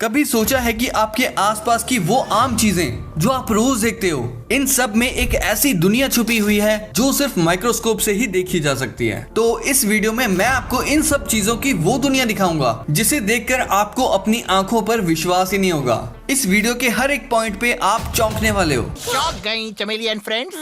कभी सोचा है कि आपके आसपास की वो आम चीजें जो आप रोज देखते हो, इन सब में एक ऐसी दुनिया छुपी हुई है जो सिर्फ माइक्रोस्कोप से ही देखी जा सकती है। तो इस वीडियो में मैं आपको इन सब चीजों की वो दुनिया दिखाऊंगा जिसे देखकर आपको अपनी आंखों पर विश्वास ही नहीं होगा। इस वीडियो के हर एक पॉइंट पे आप चौंकने वाले हो, चौंक गई चमेली एंड फ्रेंड्स,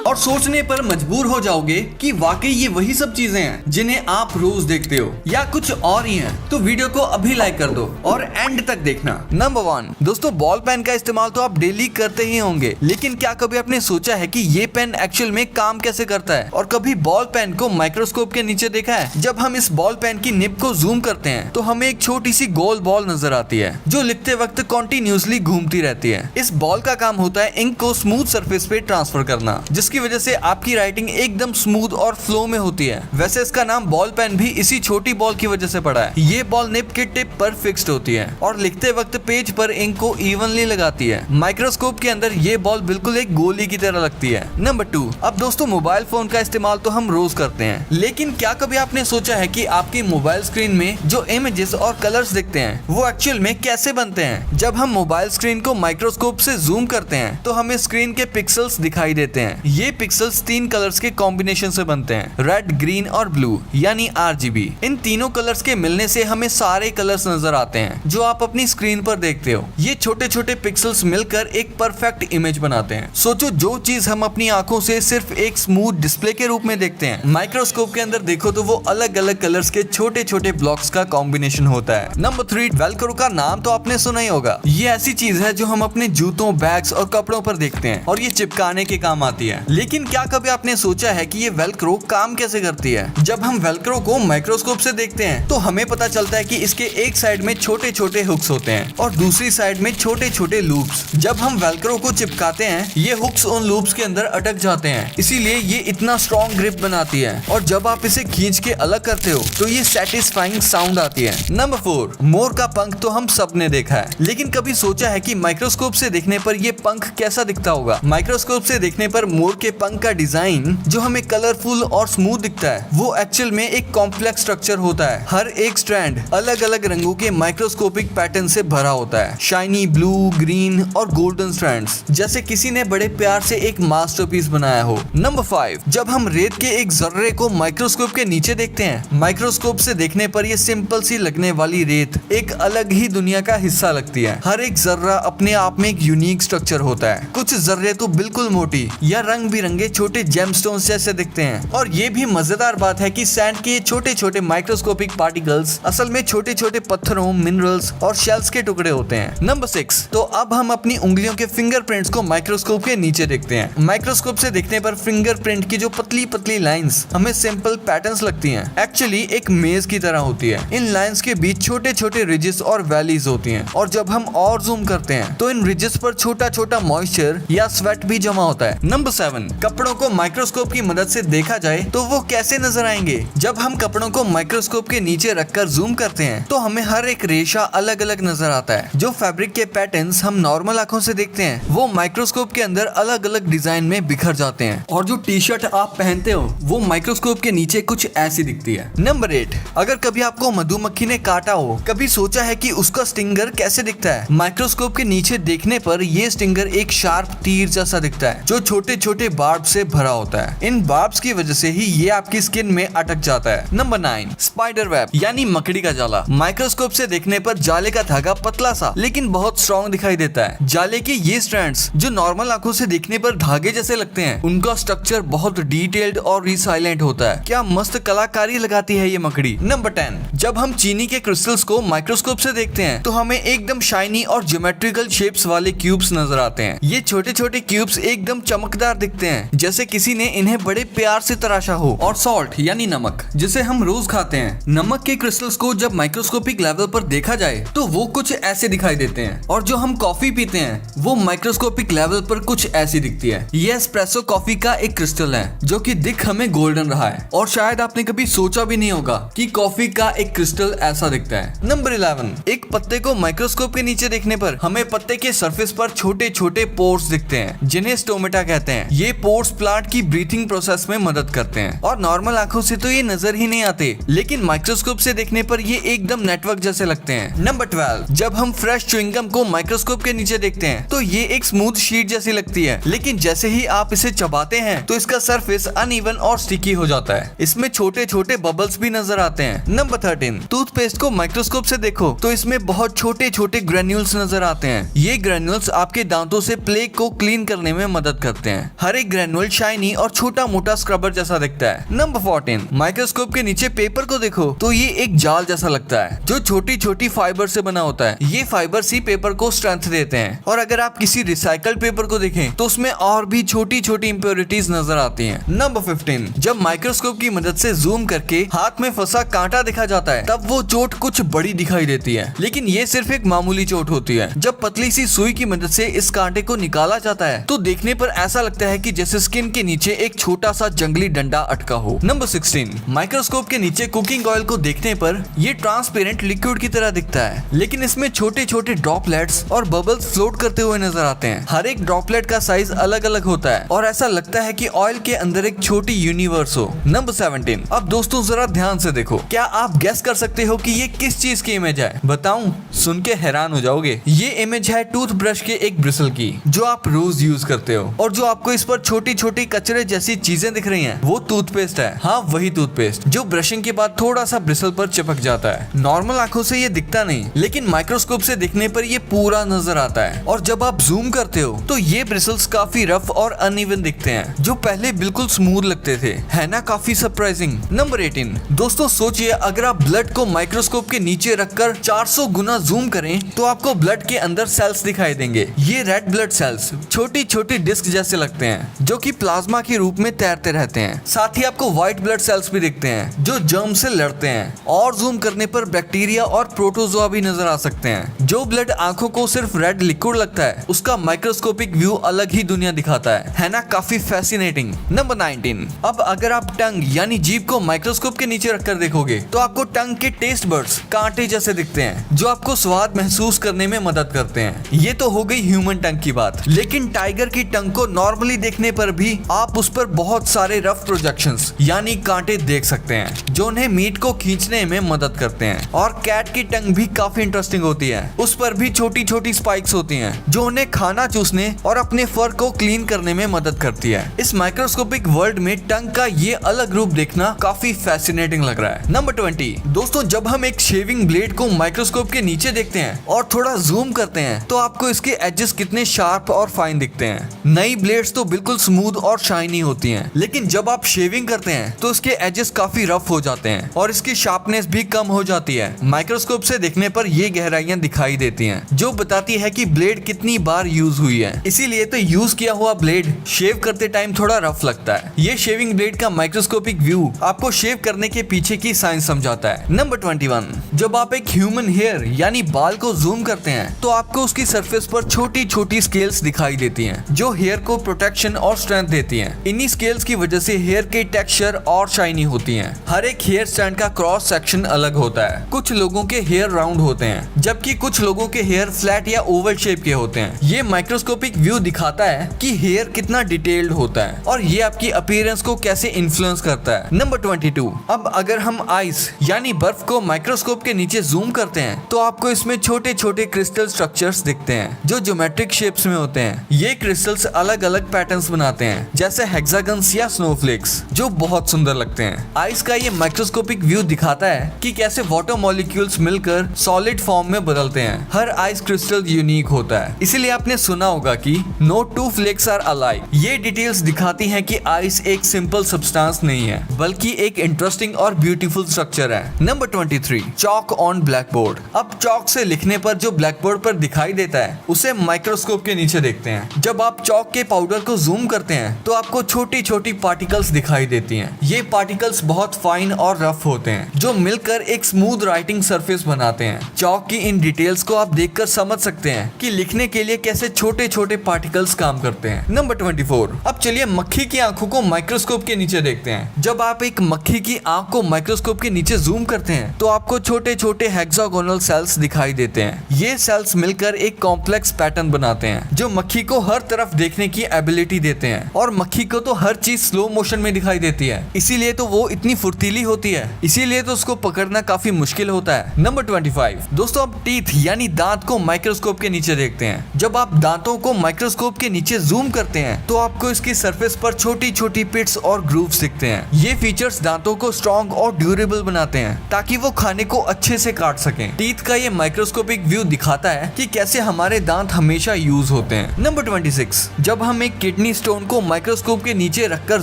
और सोचने पर मजबूर हो जाओगे कि वाकई ये वही सब चीजें हैं जिन्हें आप रोज देखते हो या कुछ और ही हैं। तो वीडियो को अभी लाइक कर दो और एंड तक देखना। नंबर 1, दोस्तों बॉल पेन का इस्तेमाल तो आप डेली करते ही होंगे, लेकिन क्या कभी आपने सोचा है कि ये पेन एक्चुअल में काम कैसे करता है? और कभी बॉल पेन को माइक्रोस्कोप के नीचे देखा है? जब हम इस बॉल पेन की निब को जूम करते हैं तो हमें एक छोटी सी गोल बॉल नजर आती है जो लिखते वक्त कंटिन्यूअसली घूमती रहती है। इस बॉल का काम होता है इंक को स्मूथ सरफेस पे ट्रांसफर करना, जिसकी वजह से आपकी राइटिंग एकदम स्मूथ और फ्लो में होती है। वैसे इसका नाम बॉल पेन भी इसी छोटी बॉल की वजह से पड़ा है। ये बॉल निब के टिप पर फिक्स्ड होती है और लिखते वक्त पेज पर इंक को इवनली लगाती है। माइक्रोस्कोप के अंदर ये बॉल बिल्कुल एक गोली की तरह लगती है। नंबर 2, अब दोस्तों मोबाइल फोन का इस्तेमाल तो हम रोज करते हैं, लेकिन क्या कभी आपने सोचा है कि आपकी मोबाइल स्क्रीन में जो इमेजेस और कलर्स दिखते हैं वो एक्चुअल में कैसे बनते हैं? जब हम मोबाइल स्क्रीन को माइक्रोस्कोप से जूम करते हैं तो हमें स्क्रीन के पिक्सल्स दिखाई देते हैं। ये पिक्सल्स 3 कलर्स के कॉम्बिनेशन से बनते हैं, रेड, ग्रीन और ब्लू, यानी RGB। इन तीनों कलर्स के मिलने से हमें सारे कलर्स नजर आते हैं जो आप अपनी स्क्रीन पर देखते हो। ये छोटे छोटे पिक्सल्स मिलकर एक परफेक्ट इमेज बनाते हैं। सोचो, जो चीज हम अपनी आंखों से सिर्फ एक स्मूथ डिस्प्ले के रूप में देखते हैं, माइक्रोस्कोप के अंदर देखो तो वो अलग अलग कलर्स के छोटे छोटे ब्लॉक्स का कॉम्बिनेशन होता है। नंबर 3, वेलक्रो का नाम तो आपने सुना ही होगा। ये ऐसी चीज है जो हम अपने जूतों, बैग्स और कपड़ों पर देखते हैं और ये चिपकाने के काम आती है। लेकिन क्या कभी आपने सोचा है कि ये वेलक्रो काम कैसे करती है? जब हम वेलक्रो को माइक्रोस्कोप से देखते हैं तो हमें पता चलता है कि इसके एक साइड में छोटे छोटे हुक्स होते हैं और दूसरी साइड में छोटे छोटे लूप्स। जब हम वेलक्रो को चिपकाते हैं ये हुक्स उन लूप्स के अंदर अटक जाते हैं, इसीलिए ये इतना स्ट्रॉन्ग ग्रिप बनाती है और जब आप इसे खींच के अलग करते हो तो ये सेटिस्फाइंग साउंड आती है। नंबर 4, मोर का पंख तो हम सब ने देखा है, लेकिन कभी सोचा है कि माइक्रोस्कोप से देखने पर ये पंख कैसा दिखता होगा? माइक्रोस्कोप से देखने पर मोर के पंख का डिजाइन जो हमें कलरफुल और स्मूथ दिखता है वो एक्चुअल में एक कॉम्प्लेक्स स्ट्रक्चर होता है। हर एक स्ट्रैंड अलग अलग रंगों के माइक्रोस्कोपिक पैटर्न से भरा होता है, शाइनी ब्लू, ग्रीन और गोल्डन स्ट्रैंड्स, जैसे किसी ने बड़े प्यार से एक मास्टरपीस बनाया हो। नंबर 5, जब हम रेत के एक जर्रे को माइक्रोस्कोप के नीचे देखते हैं, माइक्रोस्कोप से देखने पर ये सिंपल सी लगने वाली रेत एक अलग ही दुनिया का हिस्सा लगती है। हर एक जर्रा अपने आप में एक यूनिक स्ट्रक्चर होता है। कुछ जर्रे तो बिल्कुल मोटी या रंग बिरंगे छोटे जेमस्टोन्स जैसे दिखते हैं। और ये भी मजेदार बात है कि सैंड के छोटे छोटे माइक्रोस्कोपिक पार्टिकल्स असल में छोटे छोटे पत्थरों, मिनरल्स और शेल्स के टुकड़े होते हैं। नंबर 6, तो अब हम अपनी उंगलियों के फिंगरप्रिंट्स को माइक्रोस्कोप के नीचे देखते हैं। माइक्रोस्कोप से देखने पर फिंगरप्रिंट की जो पतली पतली लाइंस हमें सिंपल पैटर्न्स लगती हैं, एक्चुअली एक मेज की तरह होती है। इन लाइंस के बीच छोटे छोटे रिजेस और वैलीज होती हैं और जब हम और जूम करते हैं तो इन रिजेस पर छोटा छोटा मॉइस्चर या स्वेट भी जमा होता है। नंबर 7, कपड़ों को माइक्रोस्कोप की मदद से देखा जाए तो वो कैसे नजर आएंगे? जब हम कपड़ों को माइक्रोस्कोप के नीचे रखकर जूम करते हैं तो हमें हर एक रेशा अलग अलग नजर आता है। जो फैब्रिक के पैटर्न्स हम नॉर्मल आंखों से देखते हैं वो माइक्रोस्कोप के अंदर अलग अलग डिजाइन में बिखर जाते हैं और जो टी-शर्ट आप पहनते हो वो माइक्रोस्कोप के नीचे कुछ ऐसी दिखती है। नंबर 8, अगर कभी आपको मधुमक्खी ने काटा हो, कभी सोचा है कि उसका स्टिंगर कैसे दिखता है? माइक्रोस्कोप के नीचे देखने पर ये स्टिंगर एक शार्प तीर जैसा दिखता है जो छोटे छोटे बार्ब से भरा होता है। इन बार्ब्स की वजह से ही ये आपकी स्किन में अटक जाता है। नंबर 9, स्पाइडर वेब यानी मकड़ी का जाला। माइक्रोस्कोप से देखने पर जाले का धागा पतला सा लेकिन बहुत स्ट्रॉन्ग दिखाई देता है। जाले के ये स्ट्रैंड्स जो नॉर्मल आंखों से देखने पर धागे जैसे लगते हैं, उनका स्ट्रक्चर बहुत डिटेल्ड और रिसाइलेंट होता है। क्या मस्त कलाकारी लगाती है ये मकड़ी। नंबर 10, जब हम चीनी के क्रिस्टल्स को माइक्रोस्कोप से देखते हैं तो हमें एकदम शाइनी और ज्योमेट्रिकल शेप्स वाले क्यूब्स नजर आते हैं। ये छोटे छोटे क्यूब्स एकदम चमकदार दिखते हैं, जैसे किसी ने इन्हें बड़े प्यार से तराशा हो। और सॉल्ट यानी नमक, जिसे हम रोज खाते हैं, नमक के क्रिस्टल्स को जब माइक्रोस्कोपिक लेवल पर देखा जाए तो वो कुछ ऐसे दिखाई देते हैं। और जो हम कॉफी पीते हैं वो माइक्रोस्कोपिक लेवल पर कुछ ऐसी दिखती है। ये एस्प्रेसो कॉफी का एक क्रिस्टल है जो कि दिख हमें गोल्डन रहा है और शायद आपने कभी सोचा भी नहीं होगा कि कॉफी का एक क्रिस्टल ऐसा दिखता है। नंबर 11, एक पत्ते को माइक्रोस्कोप के नीचे देखने पर हमें पत्ते के सरफेस पर छोटे छोटे पोर्स दिखते हैं जिन्हें स्टोमेटा कहते हैं। ये पोर्स प्लांट की ब्रीथिंग प्रोसेस में मदद करते हैं और नॉर्मल आंखों से तो ये नजर ही नहीं आते, लेकिन माइक्रोस्कोप से देखने पर ये एकदम नेटवर्क जैसे लगते हैं। Number valve. जब हम फ्रेश च्युइंगम को माइक्रोस्कोप के नीचे देखते हैं तो ये एक स्मूथ शीट जैसी लगती है, लेकिन जैसे ही आप इसे चबाते हैं तो इसका सरफेस अनइवन और स्टिकी हो जाता है। इसमें छोटे छोटे बबल्स भी नजर आते हैं। नंबर 13, टूथपेस्ट को माइक्रोस्कोप से देखो तो इसमें बहुत छोटे छोटे ग्रेन्यूल्स नजर आते हैं। ये ग्रेन्यूल्स आपके दांतों से प्लेक को क्लीन करने में मदद करते हैं। हर एक ग्रेन्यूल शाइनी और छोटा मोटा स्क्रबर जैसा दिखता है। नंबर 14, माइक्रोस्कोप के नीचे पेपर को देखो तो ये एक जाल जैसा लगता है जो छोटी छोटी फाइबर से बना होता है। ये फाइबर ही पेपर को स्ट्रेंथ देते हैं। और अगर आप किसी रिसाइकल्ड पेपर को देखें तो उसमें और भी छोटी छोटी इंप्योरिटीज नजर आती हैं। नंबर 15, जब माइक्रोस्कोप की मदद से जूम करके हाथ में फंसा कांटा दिखा जाता है तब वो चोट कुछ बड़ी दिखाई देती है, लेकिन ये सिर्फ एक मामूली चोट होती है। जब पतली सी सुई की मदद से इस कांटे को निकाला जाता है तो देखने पर ऐसा लगता है कि जैसे स्किन के नीचे एक छोटा सा जंगली डंडा अटका हो। नंबर 16, माइक्रोस्कोप के नीचे कुकिंग ऑयल को देखने पर ये ट्रांसपेरेंट लिक्विड की तरह दिखता है, लेकिन इसमें छोटे छोटे ड्रॉपलेट्स और बबल्स फ्लोट करते हुए नजर आते हैं। हर एक ड्रॉपलेट का साइज अलग अलग होता है और ऐसा लगता है कि ऑयल के अंदर एक छोटी यूनिवर्स हो। नंबर 17, अब दोस्तों जरा ध्यान से देखो, क्या आप गेस कर सकते हो कि ये किस चीज की इमेज है? बताऊं? सुन के हैरान हो जाओगे। ये इमेज है टूथब्रश के एक ब्रिसल की जो आप रोज यूज करते हो, और जो आपको इस पर छोटी छोटी कचरे जैसी चीजें दिख रही हैं वो टूथपेस्ट है। हाँ, वही टूथपेस्ट जो ब्रशिंग के बाद थोड़ा सा ब्रिसल पर चिपक जाता है। नॉर्मल आंखों से ये दिखता नहीं, लेकिन माइक्रोस्कोप से देखने पर ये पूरा नजर आता है। और जब आप जूम करते हो तो ये ब्रिसल्स काफी रफ और अनइवन दिखते हैं जो पहले बिल्कुल स्मूथ लगते थे। है ना काफी सरप्राइजिंग। नंबर 18, दोस्तों सोचिए अगर आप ब्लड को माइक्रोस्कोप के नीचे रखकर 400 गुना जूम करें तो आपको ब्लड के अंदर सेल्स दिखाई देंगे। ये रेड ब्लड सेल्स छोटी छोटी डिस्क जैसे लगते हैं जो कि प्लाज्मा के रूप में तैरते रहते हैं। साथ ही आपको व्हाइट ब्लड सेल्स भी दिखते हैं जो जर्म से लड़ते हैं, और जूम करने पर बैक्टीरिया और प्रोटोजोआ भी नजर आ सकते हैं। जो ब्लड आंखों को सिर्फ रेड लिक्विड लगता है उसका माइक्रोस्कोपिक व्यू अलग ही दुनिया दिखाता है ना? काफी फैसिनेटिंग। नंबर 19, अब अगर आप टंग यानी जीभ को माइक्रोस्कोप के नीचे रखकर देखोगे तो आपको टंग के टेस्ट बर्ड्स कांटे जैसे दिखते हैं जो आपको स्वाद महसूस करने में मदद करते हैं। ये तो हो गई ह्यूमन टंग की बात, लेकिन टाइगर की टंग को नॉर्मली देखने पर भी आप उस पर बहुत सारे रफ प्रोजेक्शंस यानी कांटे देख सकते हैं जो उन्हें मीट को खींचने में मदद करते हैं। और कैट की टंग भी काफी इंटरेस्टिंग होती है। उस पर भी छोटी छोटी स्पाइक्स होती हैं जो उन्हें खाना चूसने और अपने फर को क्लीन करने में मदद करती है। इस माइक्रोस्कोपिक वर्ल्ड में टंग का ये अलग रूप देखना काफी फैसिनेटिंग लग रहा है। नंबर 20, दोस्तों जब हम एक शेविंग ब्लेड को माइक्रोस्कोप के नीचे देखते हैं और थोड़ा जूम करते हैं तो आपको इसके एजेस कितने शार्प और फाइन दिखते हैं। नई ब्लेड्स तो बिल्कुल स्मूथ और शाइनी होती हैं, लेकिन जब आप शेविंग करते हैं तो इसके एजेस काफी रफ हो जाते हैं और इसकी शार्पनेस भी कम हो जाती है। माइक्रोस्कोप से देखने पर ये गहराइयां दिखाई देती हैं जो बताती है कि ब्लेड कितनी बार यूज हुई है। इसीलिए तो यूज किया हुआ ब्लेड शेव करते टाइम थोड़ा रफ लगता है। ये शेविंग ब्लेड का माइक्रोस्कोपिक व्यू आपको शेव करने के पीछे की साइंस समझाता है। नंबर 21, जब आप एक ह्यूमन हेयर यानी बाल को जूम करते हैं तो आपको उसकी सरफेस पर छोटी छोटी स्केल्स दिखाई देती हैं जो हेयर को प्रोटेक्शन और स्ट्रेंथ देती हैं। इन्हीं स्केल्स की वजह से हेयर के टेक्सचर और शाइनी होती हैं। हर एक हेयर स्टैंड का क्रॉस सेक्शन अलग होता है। कुछ लोगों के हेयर राउंड होते हैं जबकि कुछ लोगों के हेयर फ्लैट या ओवल शेप के होते हैं। ये माइक्रोस्कोपिक व्यू दिखाता है कि हेयर कितना डिटेल्ड होता है और ये आपकी अपीयरेंस को कैसे इन्फ्लुएंस करता है। नंबर 22, अब अगर हम आइस यानी बर्फ को माइक्रोस्कोप के नीचे जूम करते हैं तो आपको इसमें छोटे छोटे क्रिस्टल स्ट्रक्चर्स दिखते हैं जो ज्योमेट्रिक शेप्स में होते हैं। ये क्रिस्टल्स अलग अलग पैटर्न्स बनाते हैं जैसे हेक्सागन्स या स्नोफ्लेक्स जो बहुत सुंदर लगते हैं। आइस का ये माइक्रोस्कोपिक व्यू दिखाता है कि कैसे वाटर मॉलिक्यूल्स मिलकर सॉलिड फॉर्म में बदलते हैं। हर आइस क्रिस्टल यूनिक होता है, इसीलिए आपने सुना होगा कि no two flakes are alike. ये डिटेल्स दिखाती हैं कि आइस एक सिंपल सब्सटेंस नहीं है बल्कि एक इंटरेस्टिंग और ब्यूटीफुल स्ट्रक्चर है। Number 23, chalk on black board. अब चॉक से लिखने पर जो ब्लैक बोर्ड पर दिखाई देता है उसे माइक्रोस्कोप के नीचे देखते हैं। जब आप चॉक के पाउडर को जूम करते हैं तो आपको छोटी छोटी पार्टिकल्स दिखाई देती हैं। ये पार्टिकल्स बहुत फाइन और रफ होते हैं जो मिलकर एक स्मूथ राइटिंग सरफेस बनाते हैं। चॉक की इन डिटेल्स को आप देखकर समझ सकते हैं कि लिखने के लिए कैसे छोटे छोटे पार्टिकल्स काम करते हैं। नंबर 24, अब चलिए मक्खी की आंखों को माइक्रोस्कोप के नीचे देखते हैं। जब आप एक मक्खी की आंख को माइक्रोस्कोप के नीचे जूम करते हैं तो आपको छोटे छोटे हेक्सागोनल सेल्स दिखाई देते हैं। ये सेल्स मिलकर एक कॉम्प्लेक्स पैटर्न बनाते हैं जो मक्खी को हर तरफ देखने की एबिलिटी देते हैं। और मक्खी को तो हर चीज स्लो मोशन में दिखाई देती है, इसीलिए तो वो इतनी फुर्तीली होती है, इसीलिए तो उसको पकड़ना काफी मुश्किल होता है। नंबर 25, दोस्तों अब टीथ यानी दांत को माइक्रोस्कोप के नीचे देखते हैं। जब आप दांतों को माइक्रोस्कोप के नीचे जूम करते हैं तो आपको इसकी सरफेस पर छोटी छोटी पिट्स और ग्रूव्स दिखते हैं। ये फीचर्स दांतों को स्ट्रॉन्ग और ड्यूरेबल बनाते हैं ताकि वो खाने को अच्छे से काट सकें। टीथ का ये माइक्रोस्कोपिक व्यू दिखाता है कि कैसे हमारे दांत हमेशा यूज होते हैं। नंबर 26, जब हम एक किडनी स्टोन को माइक्रोस्कोप के नीचे रखकर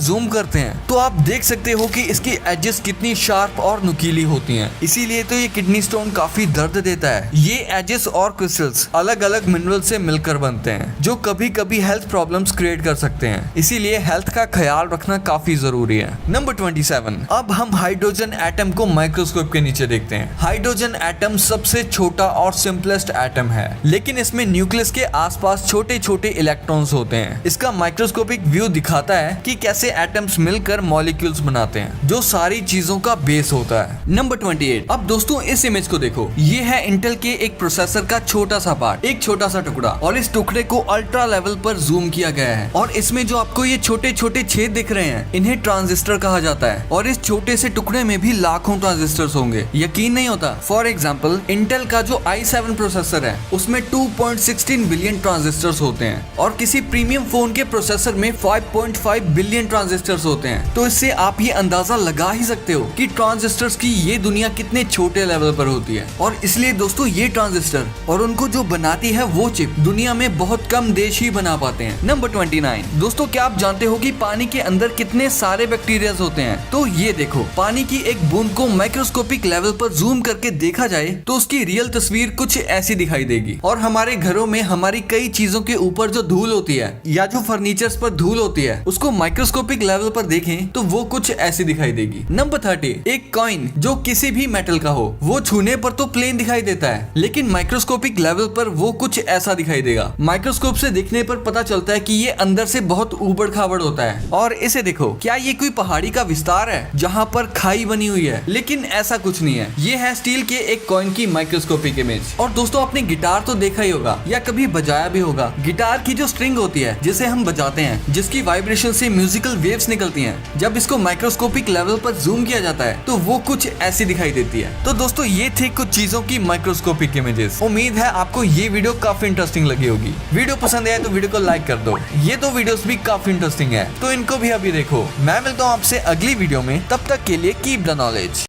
जूम करते हैं तो आप देख सकते हो कि इसकी एजेस कितनी शार्प और नुकीली होती हैं। इसीलिए तो ये किडनी स्टोन काफी दर्द देता है। ये एजेस और क्रिस्टल्स अलग अलग मिनरल से मिलकर बनते हैं जो कभी कभी हेल्थ प्रॉब्लम्स क्रिएट कर सकते हैं। इसीलिए हेल्थ का ख्याल रखना काफी जरूरी है। नंबर 27, अब हम हाइड्रोजन एटम को माइक्रोस्कोप के नीचे देखते हैं। हाइड्रोजन एटम सबसे छोटा और सिंपलेस्ट एटम है, लेकिन इसमें न्यूक्लियस के आसपास छोटे छोटे इलेक्ट्रॉन्स होते हैं। इसका माइक्रोस्कोपिक व्यू दिखाता है कि कैसे एटम्स मिलकर मॉलिक्यूल्स बनाते हैं जो सारी चीजों का बेस होता है। नंबर 28, अब दोस्तों इस इमेज को देखो। ये है इंटेल के एक प्रोसेसर का छोटा सा पार्ट, एक छोटा सा टुकड़ा, और इस टुकड़े को अल्ट्रा लेवल पर जूम किया गया है। और इसमें जो आपको ये छोटे छोटे छेद दिख रहे हैं इन्हें ट्रांजिस्टर कहा जाता है। और इस छोटे से टुकड़े में भी लाखों ट्रांजिस्टर्स होंगे, यकीन नहीं होता। फॉर एग्जाम्पल इंटेल का जो i7 प्रोसेसर है उसमें 2.16 बिलियन ट्रांजिस्टर्स होते हैं और किसी प्रीमियम फोन के प्रोसेसर में 5.5 बिलियन ट्रांजिस्टर्स होते हैं। तो इससे आप ये अंदाजा लगा ही सकते हो कि ट्रांजिस्टर्स की ये दुनिया कितने छोटे लेवल पर होती है। और इसलिए दोस्तों ये ट्रांजिस्टर और उनको जो बनाती है वो चिप दुनिया में बहुत कम देश ही बना पाते हैं। नंबर 29, दोस्तों क्या आप जानते हो कि पानी के अंदर कितने सारे बैक्टीरिया होते हैं? तो ये देखो, पानी की एक बूंद को माइक्रोस्कोपिक लेवल पर जूम करके देखा जाए तो उसकी रियल तस्वीर कुछ ऐसी दिखाई देगी। और हमारे घरों में हमारी कई चीजों के ऊपर जो धूल होती है या जो फर्नीचर्स पर धूल होती है उसको माइक्रोस्कोपिक लेवल पर देखें तो वो कुछ ऐसी दिखाई देगी। नंबर 30, एक कॉइन जो किसी भी मेटल का हो वो छूने पर तो प्लेन दिखाई देता है, लेकिन माइक्रोस्कोपिक लेवल पर वो कुछ ऐसा दिखाई देगा। माइक्रोस्कोप से देखने पर पता चलता है कि ये अंदर से बहुत उबड़ खाबड़ होता है। और इसे देखो, क्या ये कोई पहाड़ी का विस्तार है जहाँ पर खाई बनी हुई है? लेकिन ऐसा कुछ नहीं है। ये है स्टील के एक कॉइन की माइक्रोस्कोपिक इमेज। और दोस्तों आपने गिटार तो देखा ही होगा या कभी बजाया भी होगा। गिटार की जो स्ट्रिंग होती है जिसे हम बजाते हैं, जिसकी वाइब्रेशन से म्यूजिकल वेव्स निकलती हैं, जब इसको माइक्रोस्कोपिक लेवल पर जूम किया जाता है तो वो कुछ ऐसी दिखाई देती है। तो दोस्तों ये थी कुछ चीजों की माइक्रोस्कोपिक इमेजेस। उम्मीद है आपको ये वीडियो काफी इंटरेस्टिंग लगी होगी। वीडियो पसंद आया तो वीडियो को लाइक कर दो। ये दो वीडियोस भी काफी इंटरेस्टिंग है तो इनको भी अभी देखो। मैं मिलता हूँ आपसे अगली वीडियो में, तब तक के लिए कीप द नॉलेज।